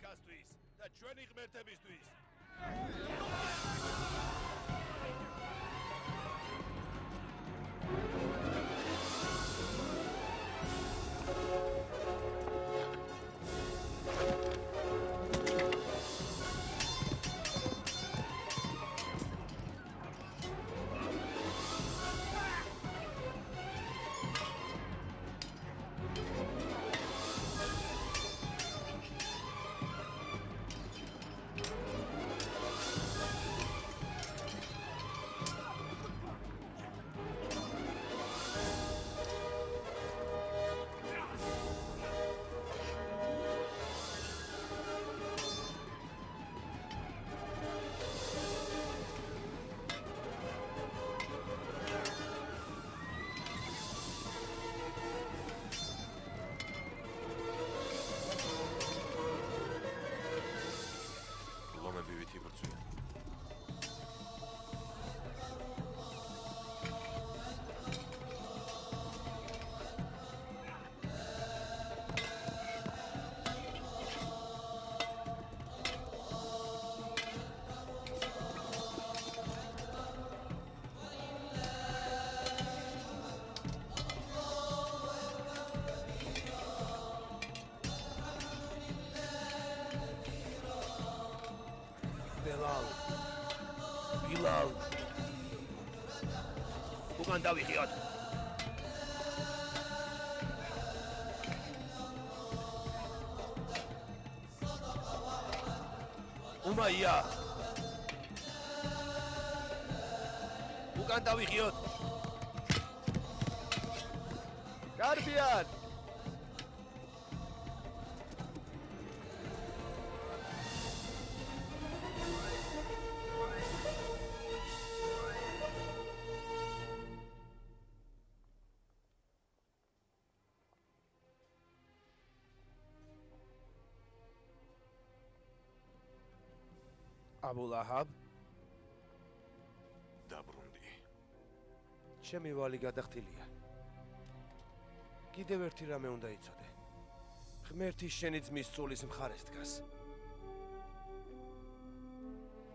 მეკასთვის და ჩვენი ღმერთებისთვის. Bilal. Ugan davixიოთ. Umayya. Ugan davixიოთ. Garbian. Abu Lahab დაბრუნდი. ჩემი ვალი გადახტილია. კიდევ ერთი რამე უნდა იცოდე. ღმერთი შენი ძმის სულის მხარეს დგას.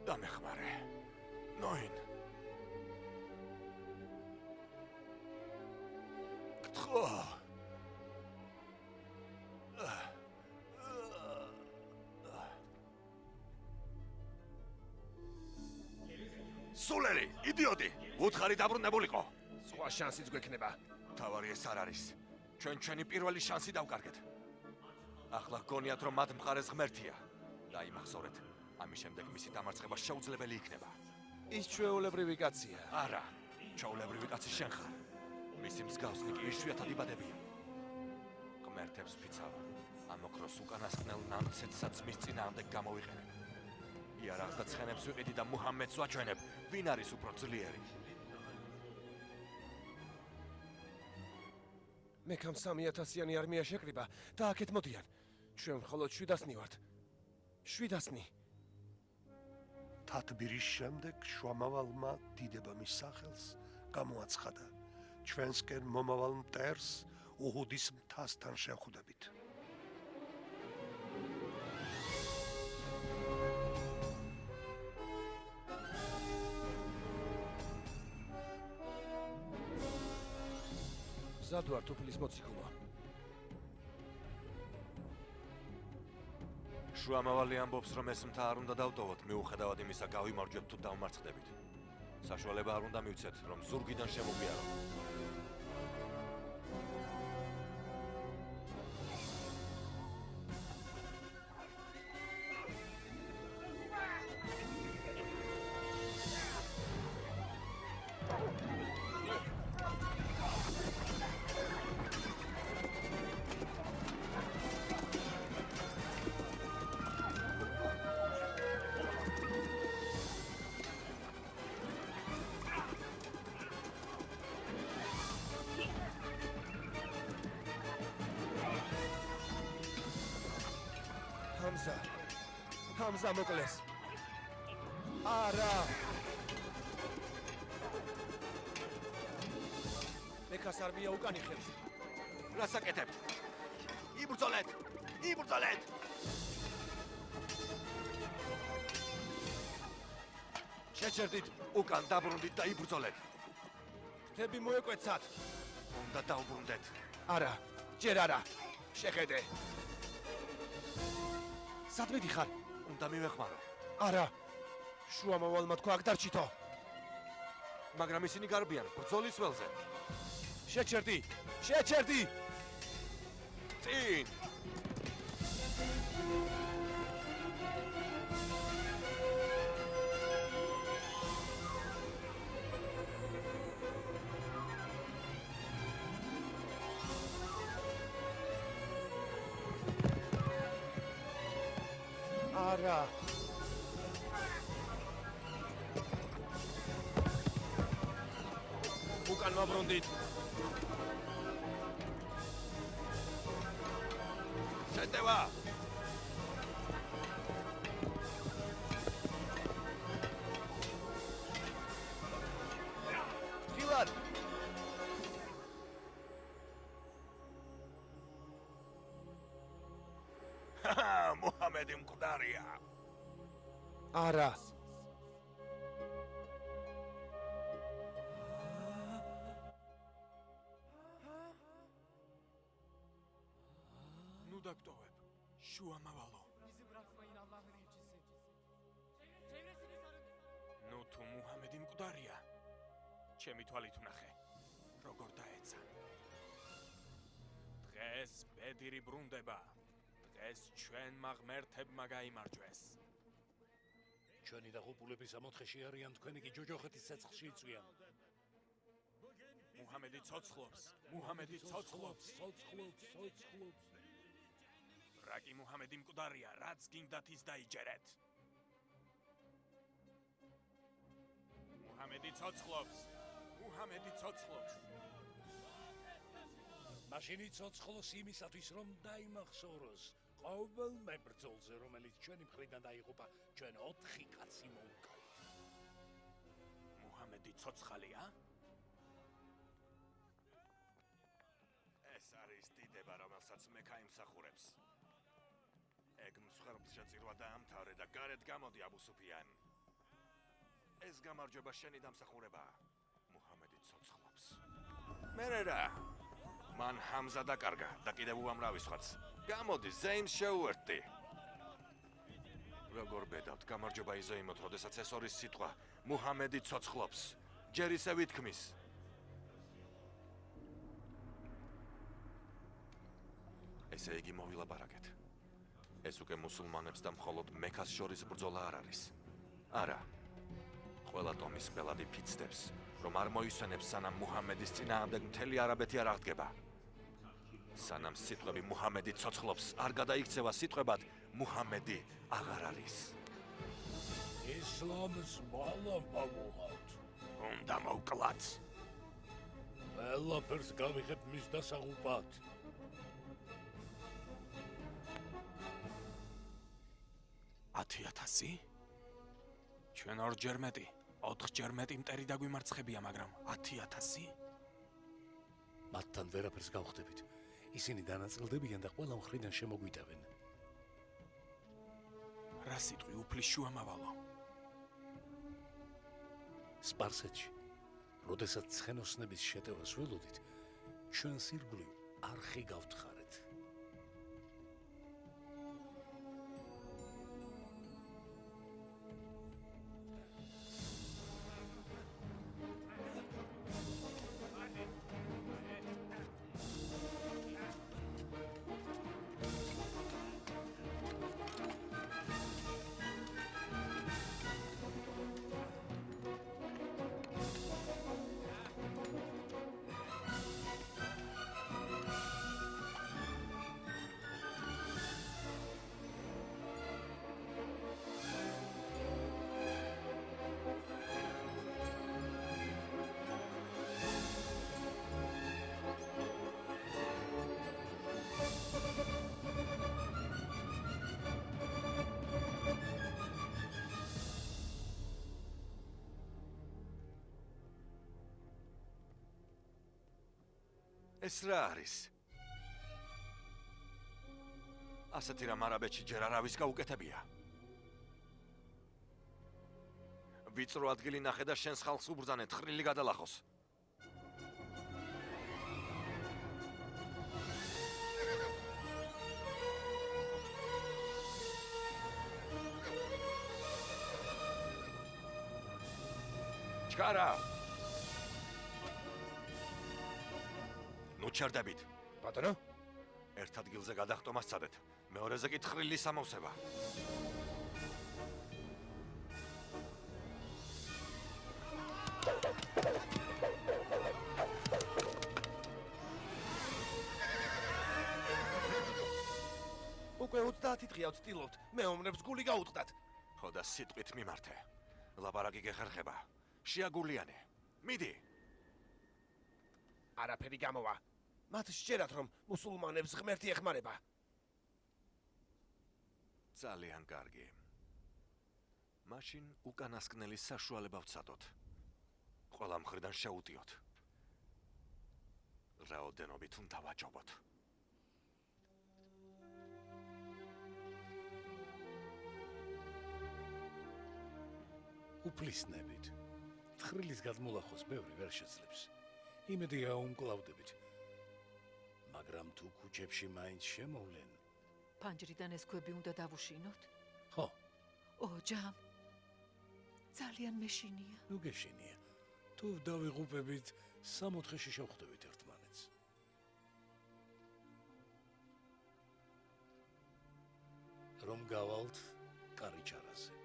დამეხმარე. ნოინ. გთხოვ. სულელი, იდიოტი! უთხარი დაბრუნებულიყო. სხვა შანსიც გვექნება. თავარი ეს არ არის. ჩვენი პირველი შანსი დავკარგეთ. ახლა გგონიათ რომ მათ მხარეს ღმერთია. დაიმახსოვრეთ. ამის შემდეგ მისი დამარცხება შეუძლებელი იქნება. ის ჩვეულებრივი კაცია. არა, ჩვეულებრივი კაცი შენ ხარ. მისი მსგავსნი კი იშვიათად იბადებიან. ღმერთებს ფიცავა. ამ ოქროს უკანასკნელ ნამცეთსაც მის წინააღმდეგ გამოვიყენებ. იარაღს და ცხენებს ვიყიდი და მუჰამედს ვაჩვენებ, ვინ არის უფრო ძლიერი. მეკამ 3000-იანი არმია შეკრიბა და აქეთ მოდიან. ჩვენ მხოლოდ 700-ნი ვართ. 700-ნი. თათბირის შემდეგ შუამავალმა დიდება მის სახელს გამოაცხადა. ჩვენსკენ მომავალ მტერს უჰუდის მთასთან შევხვდებით. ზადვარ თუფლის მოციქულო. შუამავალი ამბობს, რომ ეს მთა არ უნდა დავტოვოთ, მიუხედავად იმისა, გავიმარჯვებთ თუ დავმარცხდებით. საშუალება არ უნდა მივცეთ, რომ ზურგიდან შემოგვიაროთ. Hamza მოკლეს. არა. მეკას არმია უკან იხევს. რას აკეთებთ? იბრძოლეთ! იბრძოლეთ! შეჩერდით. უკან დაბრუნდით და იბრძოლეთ. ფრთები მოეკვეცათ. უნდა დაუბრუნდეთ. არა, ჯერ არა. შეხედე. სად მიდიხარ? უნდა მივეხმარო. არა. შუამავალმა თქვა აქ დარჩითო. მაგრამ ისინი გარბიან ბრძოლის ველზე. შეჩერდი. შეჩერდი. წინ! არა. უკან მოbrუნდით. შეტევა! ხილად. მუჰამედი მკვდარია. არა. ნუ დაგტოვებ. შუამავალო. ნუ თუ მუჰამედი მკვდარია. ჩემი თვალით ვნახე. როგორ დაეცა. დღეს ბედირი ბრუნდება. დღეს ჩვენმა ღმერთებმა გაიმარჯვეს. ჩვენი დაღუპულების ამოთხეში არიან, თქვენი კი ჯოჯოხეთის ცეცხლში იწვიან. მუჰამედი ცოცხლობს. მუჰამედი ცოცხლობს. ცოცხლობს. რა კი მუჰამედი მკვდარია, რაც გინდათ ის დაიჯერეთ. მუჰამედი ცოცხლობს. მუჰამედი ცოცხლობს. მაშინ იცოცხლოს იმისათვის, რომ დაიმახსოვროს ყოველ მებრძოლზე, რომელიც ჩვენი მხრიდან დაიღუპა, ჩვენ 4 კაცი მოუგავთ. მუჰამედი ცოცხალია? ეს არის დიდება, რომელსაც მექა იმსახურებს. ეგ მსხვერპლს შეწირვა დაამთავრე და გარეთ გამოდი აბუ სუფიან. ეს გამარჯვება შენი დამსახურებაა. მუჰამედი ცოცხლობს. მერე რა? მან ჰამზა დაკარგა და კიდევ უამრავი სხვაც. გამოდი, ზეიმს შეუერთდი. როგორ ბედავთ, გამარჯვება იზოიმოთ, როდესაც ეს ორი სიტყვა მუჰამედი ცოცხლობს. ჯერ ისე ვითქმის. ესე იგი მოვილაპარაკეთ. ეს უკვე მუსულმანებს და მხოლოდ მექას შორის ბრძოლა არ არის. არა. ყველა ტომის ბელადი ფიცდებს, რომ არ მოისვენებს სანამ მუჰამედის წინააღმდეგ მთელი არაბეთი არ აღდგება. სანამ სიტყვები მუჰამედი ცოცხლობს არ გადაიქცევა სიტყვებად მუჰამედი აღარ არის. ისლამს მალამ ამოღავთ. უნდა მოვკლათ. ყველაფერს გავიღებ მის დასაღუპად. $10,000? ჩვენ ორჯერ მეტი, 4ჯერ მეტი მტერი დაგვიმარცხებია, მაგრამ $10,000? მათთან ვერაფერს გავხდებით. ისინი დანაწილდებიან და ყველა მხრიდან შემოგვიტევენ. რა სიტყვი უფლის შუამავალო? სპარსეთში, როდესაც ცხენოსნების შეტევას ველოდით, ჩვენს ირგვლივ არხი გავთხარეთ. ეს რა არის? ასეთი რამ არაბეთში ჯერ არავის გაუკეთებია. ვიწრო ადგილი ნახე და შენს ხალხს უბრძანე თხრილი გადალახოს. ჩქარა! ნუ ჩერდებით. ბატონო, ერთ ადგილზე გადახტომას წადეთ. მეორეზე კი თხრილის ამოვსება. უკვე 30 დღეა ვცდილობთ. მეომრებს გული გაუტყდათ. ხო და სიტყვით მიმართე. ლაპარაკი გეხერხება. შეაგულიანე. მიდი. არაფერი გამოვა. მათ შეერათ რომ მუსულმანებს ღმერთი ეხმარება. ძალიან კარგი. მაშინ უკანასკნელის საშუალება ვცადოთ. ყველა მხრიდან შეუტიოთ. რაოდენობით უნდა ვაჯობოთ. უფლისნებით. თხრილის გადმოლახოს ბევრი ვერ შეძლებს. იმედია უმკლავდებით. მაგრამ თუ ქუჩებში მაინც შემოვლენ, ფანჯრიდან ეს ქვები უნდა დავუშინოთ? ხო, ოჯამ. ძალიან მეშინია. ნუ გეშინია. თუ დავიღუპებით, 3-4-ში შევხვდებით ერთმანეთს. რომ გავალთ კარიჩარაზე.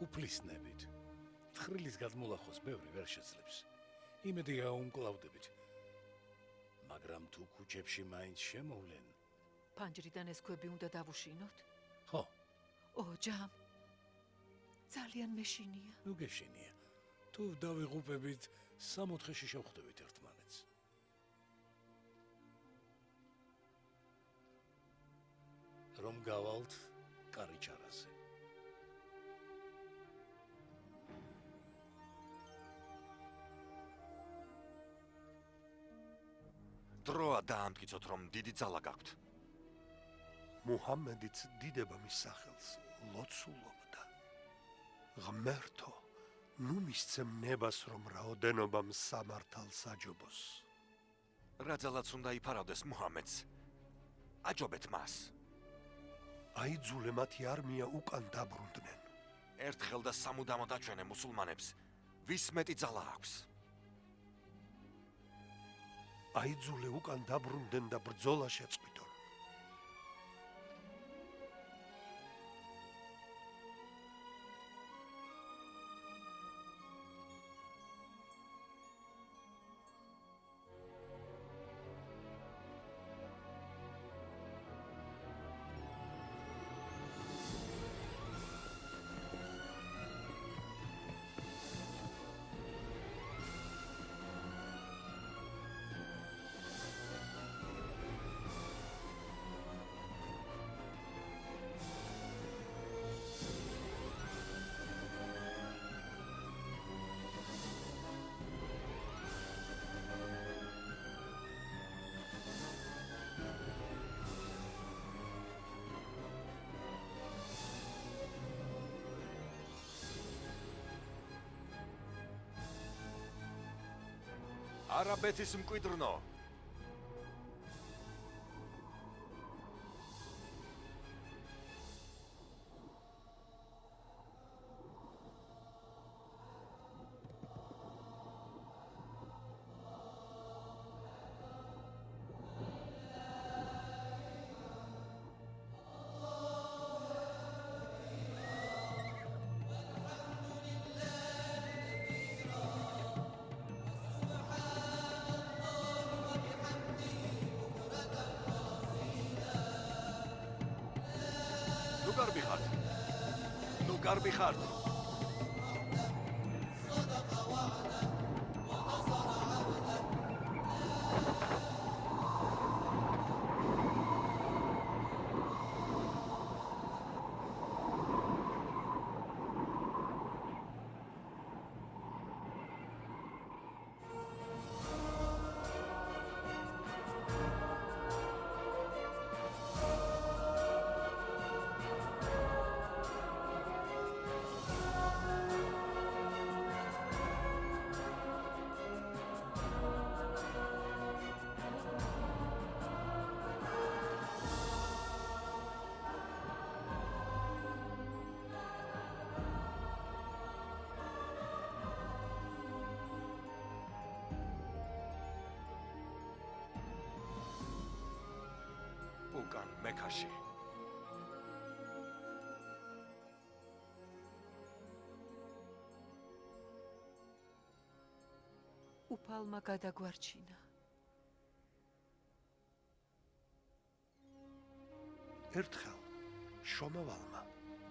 უფლისნებით. თხრილის გადმოლახოს ბევრი ვერ შეძლებს. იმედია უმკლავდებით. მაგრამ თუ ქუჩებში მაინც შემოვლენ, ფანჯრიდან ეს ქვები უნდა დავუშინოთ? ხო, ოჯამ. ძალიან მეშინია. ნუ გეშინია. თუ დავიღუპებით, 3-4-ში შევხვდებით ერთმანეთს. რომ გავალთ კარიჩარაზე. დროა დაამტკიცოთ, რომ დიდი ძალა გაქვთ. მუჰამედიც დიდებამის სახელს ლოცულობდა. ღმერთო, ნუ მისცემ ნებას, რომ რაოდენობამ სამართალს აჯობოს. რა ძალაც უნდა იფარავდეს მუჰამედს. აჯობეთ მას. აიძულე მათი არმია უკან დაბრუნდნენ. ერთხელ და სამუდამოდ აჩვენე მუსულმანებს, ვის მეტი ძალა აქვს. აიძულე უკან დაბრუნდნენ და ბრძოლა შეწყვიტონ. არაბეთის მკვიდრნო. ნუ გარბი ხართ. მეკაში. უფალმა გადაგვარჩინა. ერთხელ შომავალმა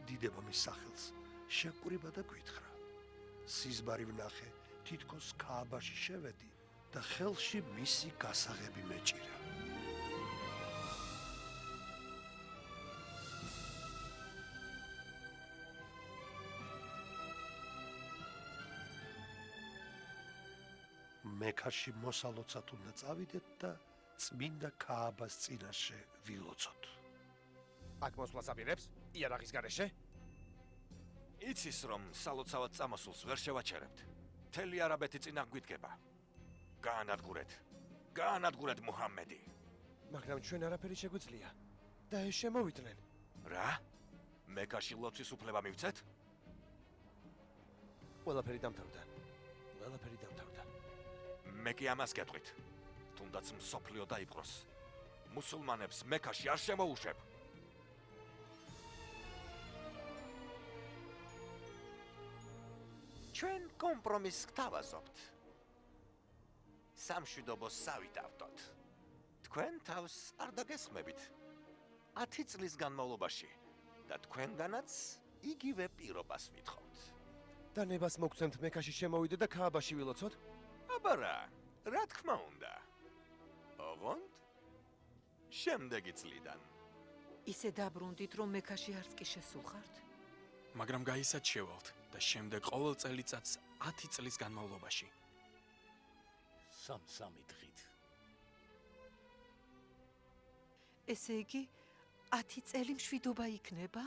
დიდებამის სახელს შეკვრიბა და გვითხრა. სიზმარი ვნახე, თითქოს ქააბაში შევედი და ხელში მისი გასაღები მეჭირა. მექაში მოსალოცად უნდა წავიდეთ და წმინდა ქააბას წინაშე ვილოცოთ. აქ მოსვლას აპირებს? იარაღის გარეშე? იცის რომ სალოცავად წამოსულს ვერ შევაჩერებთ. მთელი არაბეთი წინ აგვიდგება. გაანადგურეთ მუჰამედი. მაგრამ ჩვენ არაფერი შეგვიძლია და ეს შემოვიდნენ. რა? მეკაში ლოცვის უფლება მივცეთ? ყველაფერი დამთავრდა. მე კი ამას გეტყვით. თუნდაც მსოფლიო დაიპყროს. მუსულმანებს მეკაში არ შემოუშვებ. ჩვენ კომპრომისს გთავაზობთ. სამშვიდობოს სავითავდოთ. თქვენ თავს არ დაგესხმებით. 10 წლის განმავლობაში და თქვენგანაც იგივე პირობას ვითხოვთ. და ნებას მოგცემთ მექაში შემოვიდე და ქააბაში ვილოცოთ? აბარა, რა თქმა უნდა. ოღონდ შემდეგი წლიდან. ისე დაბრუნდით, რომ მექაში არც კი შესულხართ? მაგრამ გაისად შევალთ და შემდეგ ყოველ წელიწადს 10 წლის განმავლობაში. სამ-სამი დღით. ესე იგი 10 წელი მშვიდობა იქნება?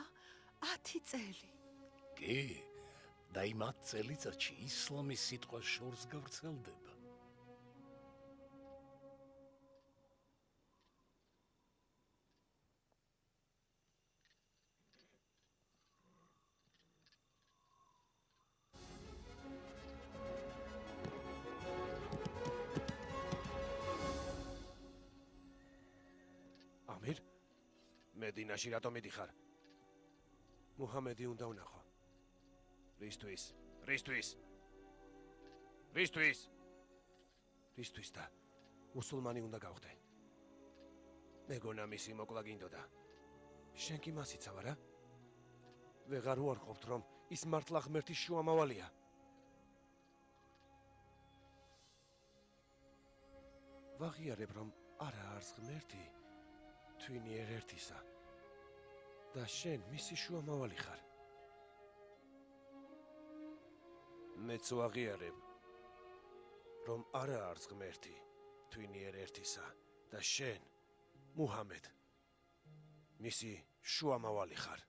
10 წელი. კი, და იმ 10 წელიწადში ისლამის სიტყვა შორს გავრცელდება. ამირ? მედინაში რატომ მიდიხარ? მუჰამედი უნდა ვნახო. რისთვის და მუსულმანი უნდა გავხდე. მეგონა მისი მოკლა გინდოდა. შენ კი მას იცავ, არა? ვეღარ უარყოფთ, რომ ის მართლა ღმერთის შუამავალია. ვაღიარებ, რომ არა არს ღმერთი, თვინიერ ერთისა. და შენ მისი შუამავალი ხარ. მეც ვაღიარებ, რომ არა არს ღმერთი, თვინიერ ერთისა და შენ, მუჰამედ, მისი შუამავალი ხარ.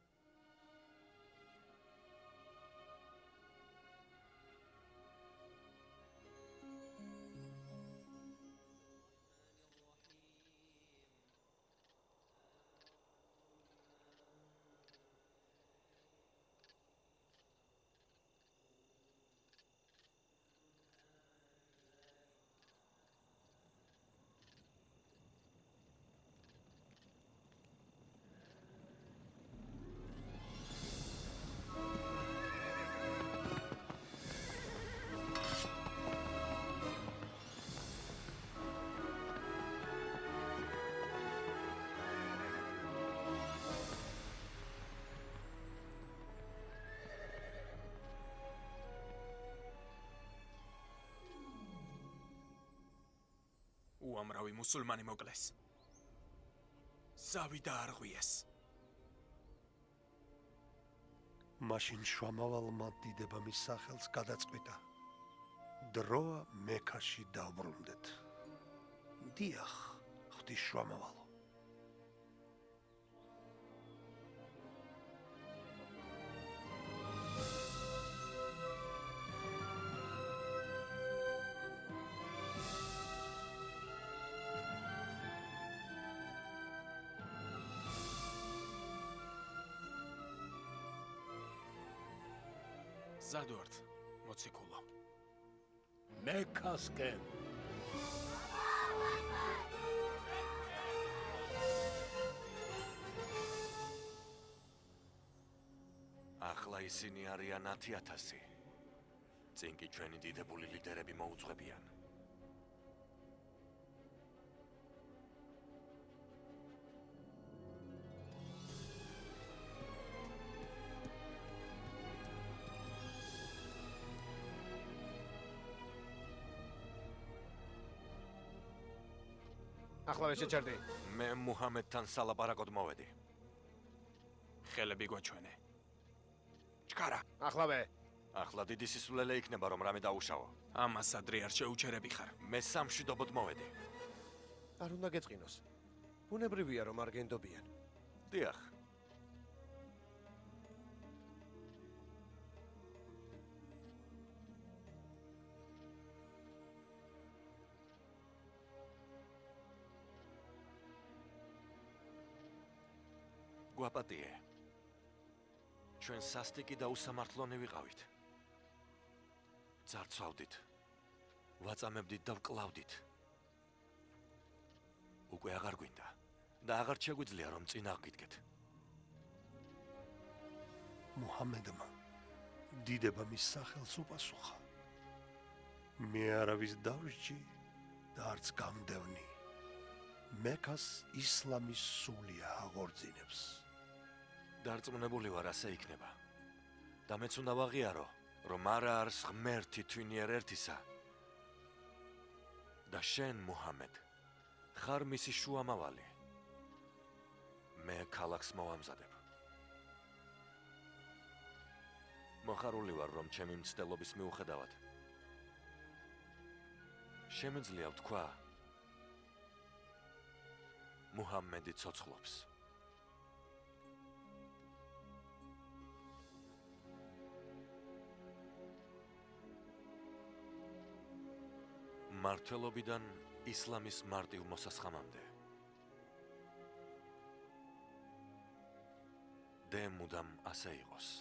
უამრავი მუსულმანი მოკლეს. ზავი დაარღვიეს. მაშინ შუამავალმა დიდებამის სახელს გადაწყვიტა. დროა მექაში დავბრუნდეთ. დიახ, ღვთის შუამავალო. ზადვართ, მოციქულო. მექასკენ. ახლა ისინი არიან 10,000. წინ კი ჩვენი დიდებული ლიდერები მოუძღვებიან. ახლავე შეჩერდი. მე მუჰამედთან სალაპარაკოდ მოვედი. ხელები გვაჩვენე. ჩქარა. ახლავე. ახლა დიდი სისულელე იქნება რომ რამე დაუშავო. ამას ადრე არ შეუჩერები ხარ. მე სამშვიდობოდ მოვედი. არ უნდა გეწყინოს. ბუნებრივია რომ არ გენდობიან. დიახ. გვაპატიე. ჩვენ სასტიკი და უსამართლონი ვიყავით. ძარცვავდით. ვაწამებდით და ვკლავდით. უკვე აღარ გვინდა და აღარ შეგვიძლია რომ წინ აღგიდგეთ. მუჰამედმა დიდება მის სახელს უპასუხა. მე არავის დავსჯი და არც გამდევნი. მექას ისლამის სულია აღორძინებს. დარწმუნებული ვარ ასე იქნება. და მეც უნდა ვაღიარო, რომ არა არის ღმერთი თვინიერ ერთისა. და შენ, მუჰამედ, ხარ მისი შუამავალი. მე ქალაქს მოვამზადებ. მოხარული ვარ, რომ ჩემი მცდელობის მიუხედავად შემიძლია ვთქვა, მუჰამედი ცოცხლობს. მართლობიდან ისლამის მარტივ მოსასხამამდე. დე მუდამ ასე იყოს.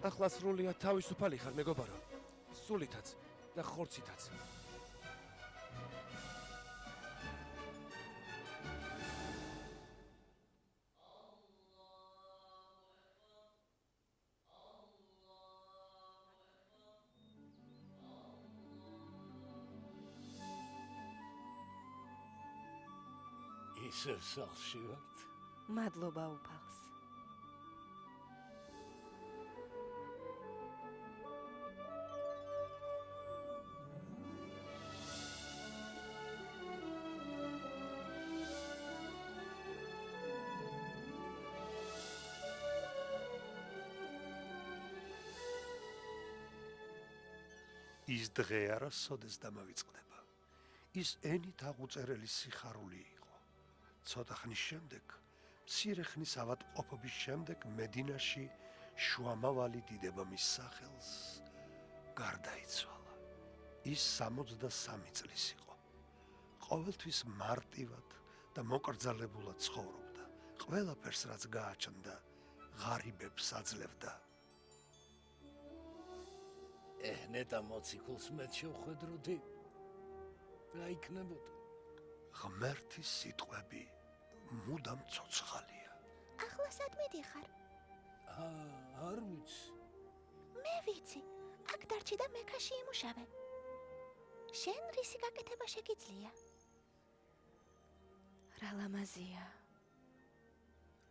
ახლა სრულიად თავისუფალი ხარ, მეგობარო. სულითაც და ხორცითაც. ისევ სახლში ვართ? მადლობა უფალს. ის დღე არასოდეს დამავიწყდება. ის ენით აღუწერელი სიხარული იყო. ცოტა ხნის შემდეგ, მცირე ხნის ავადმყოფობის შემდეგ მედინაში შუამავალი დიდება მის სახელს გარდაიცვალა. ის 63 წლის იყო. ყოველთვის მარტივად და მოკრძალებულად ცხოვრობდა. ყველაფერს რაც გააჩნდა, ღარიბებს აძლევდა. ნეტა მოციქულს მეც შევხედროდი. რა იქნებოდა? ღმერთის სიტყვები მუდამ ცოცხალია. ახლა სად მიდიხარ? არ ვიცი. მე ვიცი. აქ დარჩი და მექაში იმუშავე. შენ რისი გაკეთება შეგიძლია? რა ლამაზია.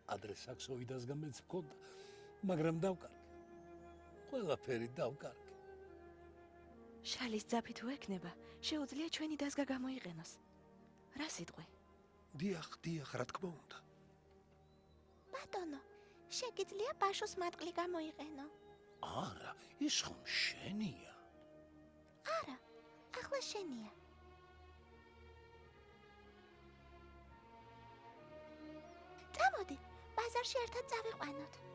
ადრე საქსოვიდას გამეც მქონდა, მაგრამ დავკარგე. ყველაფერი დავკარგე. შალის ძაფი თუ ექნება, შეუძლია ჩვენი დაზგა გამოიყენოს. რა სიტყვი? დიახ, რა თქმა უნდა. ბატონო, შეგიძლია ბაშოს მატყლი გამოიყენო. არა, ის ხომ შენია. არა, ახლა შენია. წამოდი, ბაზარში ერთად წავიყვანოთ.